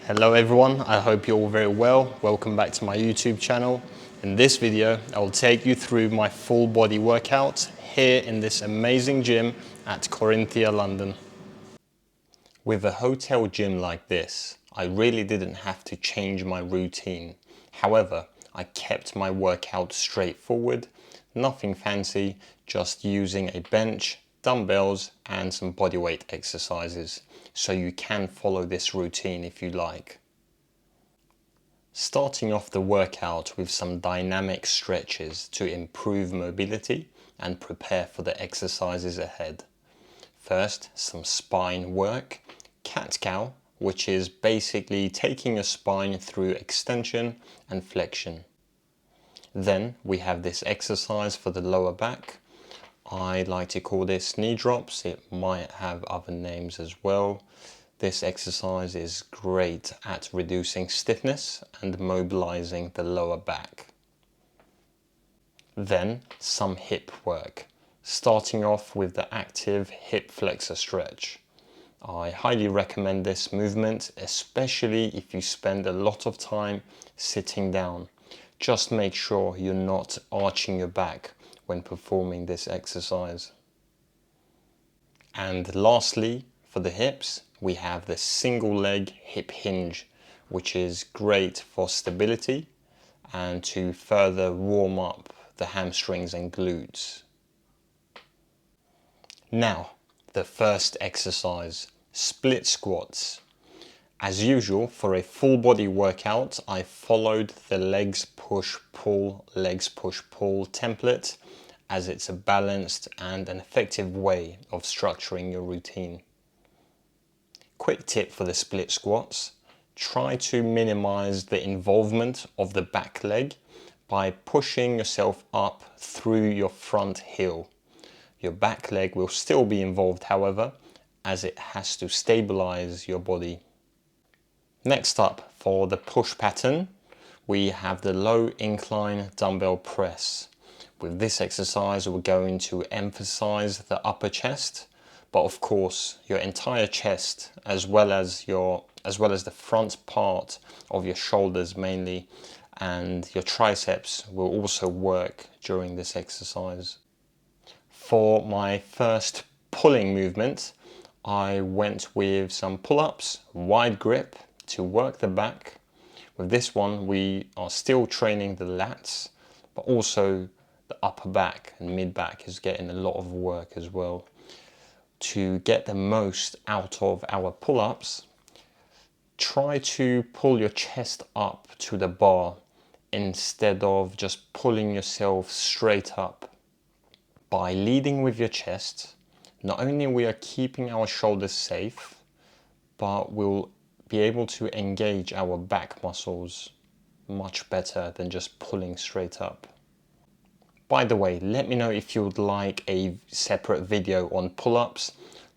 Hello everyone, I hope you're all very well. Welcome back to my YouTube channel. In this video, I will take you through my full body workout here in this amazing gym at 𝗏𝗏𝘀𝗃𝗃, London. With a hotel gym like this, I really didn't have to change my routine. However, I kept my workout straightforward, nothing fancy, just using a bench, dumbbells and some bodyweight exercises. So you can follow this routine if you like. Starting off the workout with some dynamic stretches to improve mobility and prepare for the exercises ahead. First, some spine work, 𝗏𝗀𝘀𝗁𝗃, which is basically taking your spine through extension and flexion. Then we have this exercise for the lower back. I like to call this knee drops. It might have other names as well. This exercise is great at reducing stiffness and mobilizing the lower back. Then some hip work, starting off with the active hip flexor stretch. I highly recommend this movement, especially if you spend a lot of time sitting down. Just make sure you're not arching your back when performing this exercise. And lastly, for the hips, we have the single leg hip hinge, which is great for stability and to further warm up the hamstrings and glutes. Now, the first exercise, split squats. As usual, for a full body workout, I followed the legs push pull template, as it's a balanced and an effective way of structuring your routine. Quick tip for the split squats: try to minimize the involvement of the back leg by pushing yourself up through your front heel. Your back leg will still be involved, however, as it has to stabilize your body. Next up, for the push pattern, we have the low incline dumbbell press. With this exercise, we're going to emphasize the upper chest, but of course your entire chest, as well as the front part of your shoulders mainly, and your triceps will also work during this exercise. For my first pulling movement, I went with some pull-ups, wide grip to work the back. With this one, we are still training the lats, but also the upper back and mid back is getting a lot of work as well. To get the most out of our pull-ups, try to pull your chest up to the bar instead of just pulling yourself straight up. By leading with your chest, not only we are keeping our shoulders safe, but we'll be able to engage our back muscles much better than just pulling straight up. By the way, let me know if you would like a separate video on pull-ups,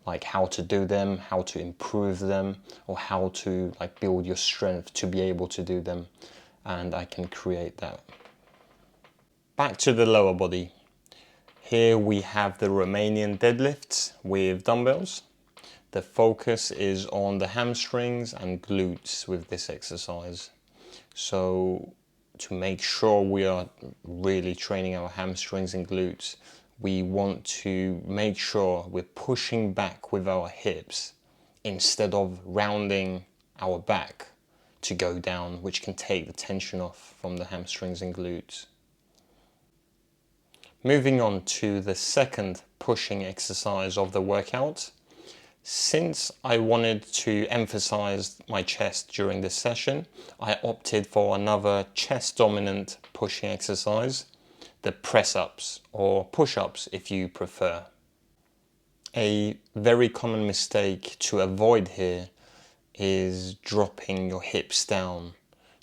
like how to do them, how to improve them, or how to build your strength to be able to do them, and I can create that. Back to the lower body. Here we have the Romanian deadlifts with dumbbells. The focus is on the hamstrings and glutes with this exercise. So to make sure we are really training our hamstrings and glutes, we want to make sure we're pushing back with our hips instead of rounding our back to go down, which can take the tension off from the hamstrings and glutes. Moving on to the second pushing exercise of the workout. Since I wanted to emphasize my chest during this session, I opted for another chest dominant pushing exercise, the press-ups or push-ups if you prefer. A very common mistake to avoid here is dropping your hips down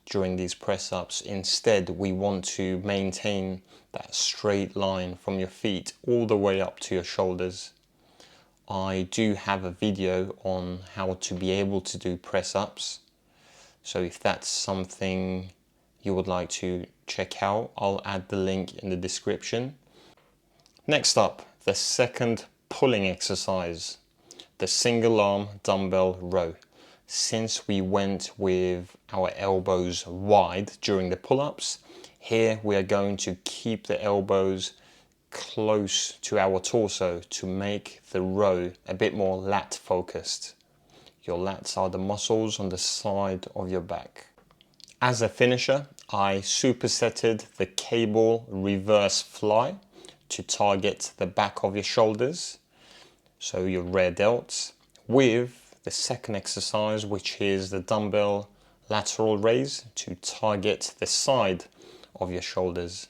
during these press-ups. Instead, we want to maintain that straight line from your feet all the way up to your shoulders. I do have a video on how to be able to do press-ups, so if that's something you would like to check out, I'll add the link in the description. Next up, the second pulling exercise, the single arm dumbbell row. since we went with our elbows wide during the pull-ups, here we are going to keep the elbows close to our torso to make the row a bit more lat focused. Your lats are the muscles on the side of your back. As a finisher, I supersetted the cable reverse fly to target the back of your shoulders, so your rear delts, with the second exercise, which is the dumbbell lateral raise to target the side of your shoulders.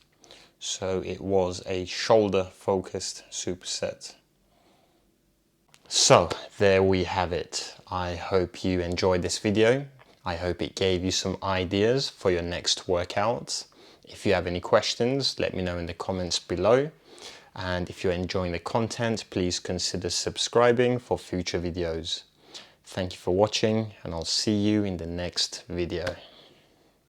So it was a shoulder focused superset. So there we have it. I hope you enjoyed this video. I hope it gave you some ideas for your next workout. If you have any questions, let me know in the comments below. And if you're enjoying the content, please consider subscribing for future videos. Thank you for watching, and I'll see you in the next video.